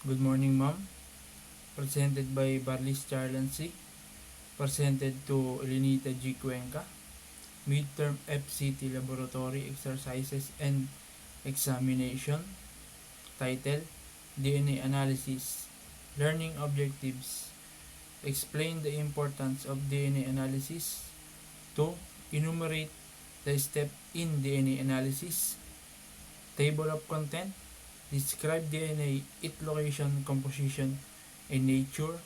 Good morning, ma'am. Presented by Barlis Charlancy. Presented to Elenita G. Cuenca. Midterm FCT Laboratory Exercises and Examination. Title: DNA Analysis. Learning Objectives: Explain the importance of DNA analysis. 2. Enumerate the steps in DNA analysis. Table of content: Describe DNA, its location, composition, and nature.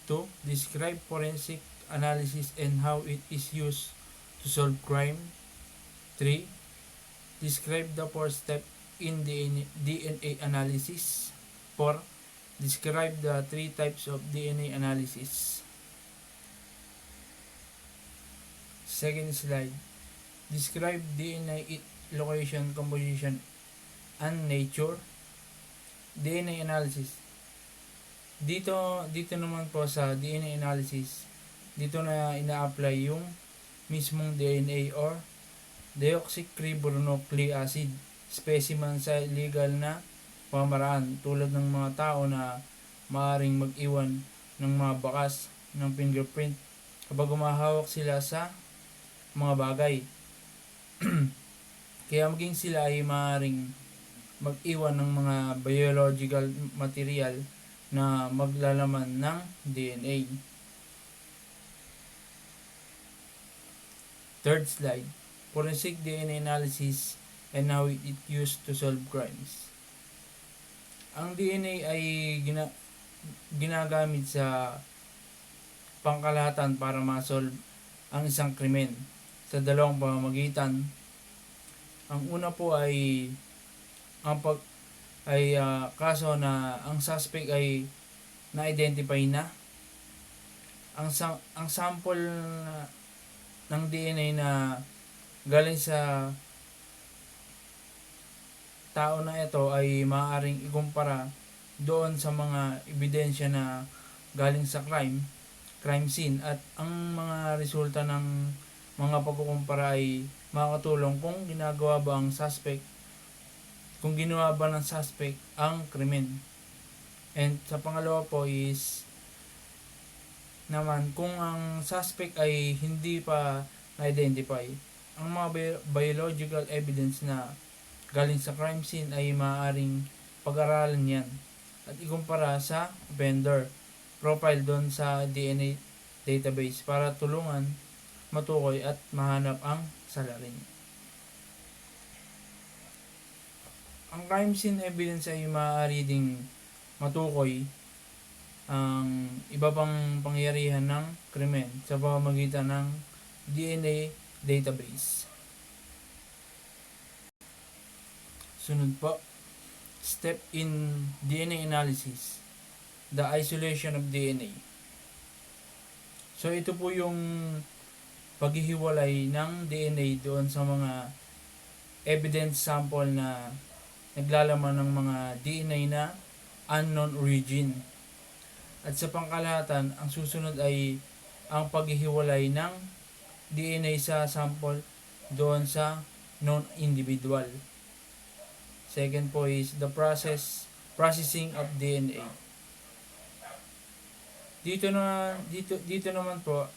2. Describe forensic analysis and how it is used to solve crime. 3. Describe the 4 steps in DNA analysis. 4. Describe the 3 types of DNA analysis. Second slide. Describe DNA, its location, composition, and nature. DNA analysis. Dito naman po sa DNA analysis, dito na ina-apply yung mismong DNA or deoxyribonucleic acid specimen sa legal na pamaraan, tulad ng mga tao na maaaring mag-iwan ng mga bakas ng fingerprint kapag humahawak sila sa mga bagay. Kaya maging sila ay maaaring mag-iwan ng mga biological material na maglalaman ng DNA. Third slide. Forensic DNA analysis and how it used to solve crimes. Ang DNA ay ginagamit sa pangkalahatan para ma-solve ang isang krimen sa dalawang pamamagitan. Ang una po ay kaso na ang suspect ay na-identify na. Ang sample ng DNA na galing sa tao na ito ay maaaring ikumpara doon sa mga ebidensya na galing sa crime scene, at ang mga resulta ng mga pagkukumpara ay makakatulong kung ginawa ba ng suspect ang krimen. And sa pangalawa po is naman kung ang suspect ay hindi pa na-identify, ang mga biological evidence na galing sa crime scene ay maaaring pag-aralan yan at ikumpara sa vendor profile doon sa DNA database para tulungan matukoy at mahanap ang salarin. Ang crime scene evidence ay maaari ding matukoy ang iba pang pangyarihan ng krimen sa pamamagitan ng DNA database. Sunod po, step in DNA analysis, the isolation of DNA. So ito po yung paghihiwalay ng DNA doon sa mga evidence sample na naglalaman ng mga DNA na unknown origin. At sa pangkalahatan, ang susunod ay ang paghihiwalay ng DNA sa sample doon sa known individual. Second po is the processing of DNA. Dito naman po,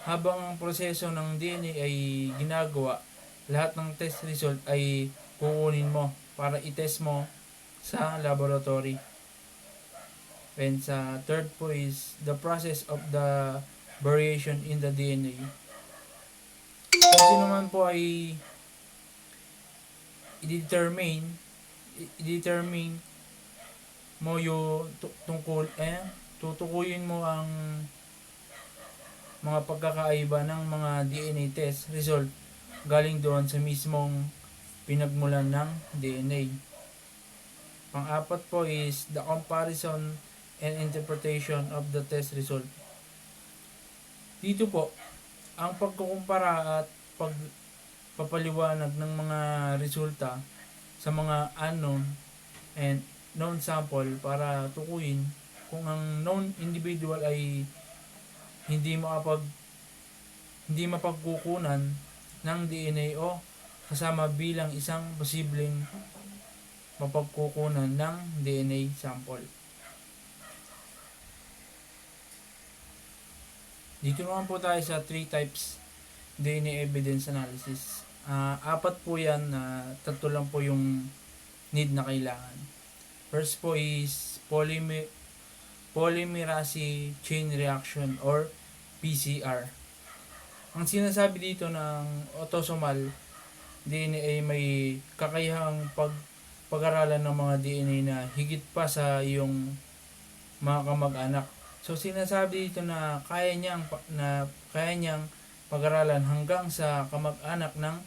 habang ang proseso ng DNA ay ginagawa, lahat ng test result ay kukunin mo para i-test mo sa laboratory. And sa third po is the process of the variation in the DNA. Ito naman po ay i-determine mo yung tutukuyin mo ang mga pagkakaiba ng mga DNA test result galing doon sa mismong pinagmulan ng DNA. Pang-apat po is the comparison and interpretation of the test result. Dito po, ang pagkukumpara at pagpapaliwanag ng mga resulta sa mga unknown and known sample para tukuyin kung ang known individual ay hindi mapagkukunan ng DNA o kasama bilang isang posibleng mapagkukunan ng DNA sample. Dito naman po tayo sa 3 types DNA evidence analysis. Apat po yan, tatlo lang po yung need na kailangan. First po is polymerase chain reaction or PCR. Ang sinasabi dito ng autosomal DNA ay may kakayahang pag-aralan ng mga DNA na higit pa sa iyong mga kamag-anak. So sinasabi dito na kaya niyang pag-aralan hanggang sa kamag-anak ng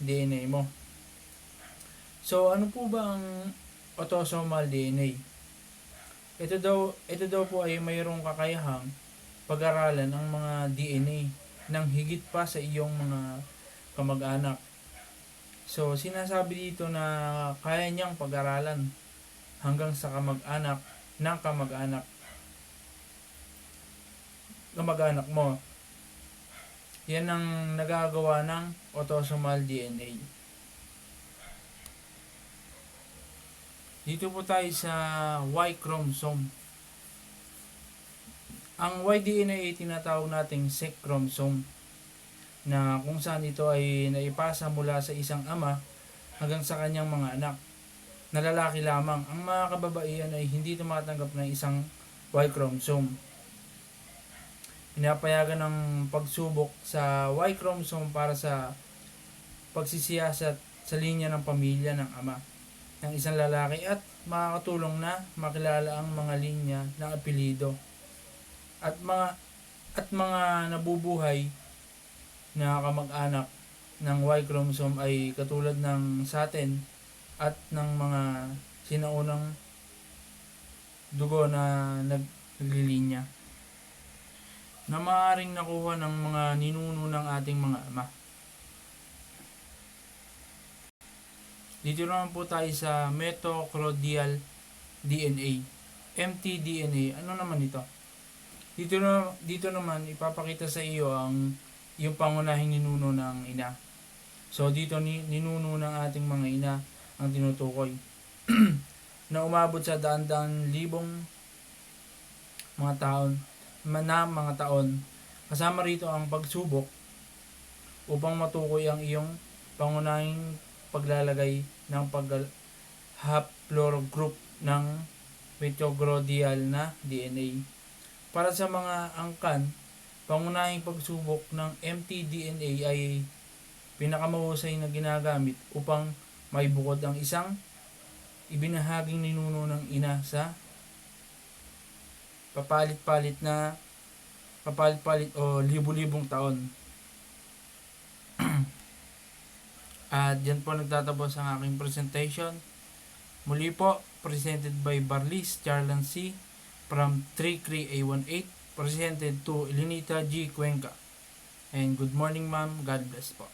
DNA mo. So ano po ba ang autosomal DNA? Ito daw po ay mayroong kakayahang pag-aralan ang mga DNA ng higit pa sa iyong mga kamag-anak. So sinasabi dito na kaya niyang pag-aralan hanggang sa kamag-anak mo. Yan ang nagagawa ng autosomal DNA. Dito po tayo sa Y chromosome. Ang Y DNA ay tinatawag nating sex chromosome na kung saan ito ay naipasa mula sa isang ama hanggang sa kanyang mga anak na lalaki lamang. Ang mga kababaihan ay hindi tumatanggap ng isang Y chromosome. Pinapayagan ng pagsubok sa Y chromosome para sa pagsisiyasat sa linya ng pamilya ng ama ng isang lalaki at makakatulong na makilala ang mga linya ng apelyido at mga nabubuhay na kamag-anak ng Y chromosome ay katulad ng sa atin at ng mga sinaunang dugo na naglilinya na maaaring nakuha ng mga ninuno ng ating mga ama. Dito naman po tayo sa mitochondrial DNA, mtDNA. Ano naman ito? Dito naman ipapakita sa iyo yung pangunahing ninuno ng ina. So dito ninuno ng ating mga ina ang tinutukoy na umabot sa daan-daan libong mga taon. Kasama rito ang pagsubok upang matukoy ang iyong pangunahing paglalagay ng haplogroup ng mitochondrial na DNA. Para sa mga angkan, pangunahing pagsubok ng mtDNA ay pinakamahusay na ginagamit upang maibukod ang isang ibinahaging ninuno ng ina sa papalit-palit o libu-libong taon. At yan po nagtatapos ang aking presentation. Muli po, presented by Barlis Charlan C. from 33A18, presented to Elenita G. Cuenca. And good morning, ma'am. God bless po.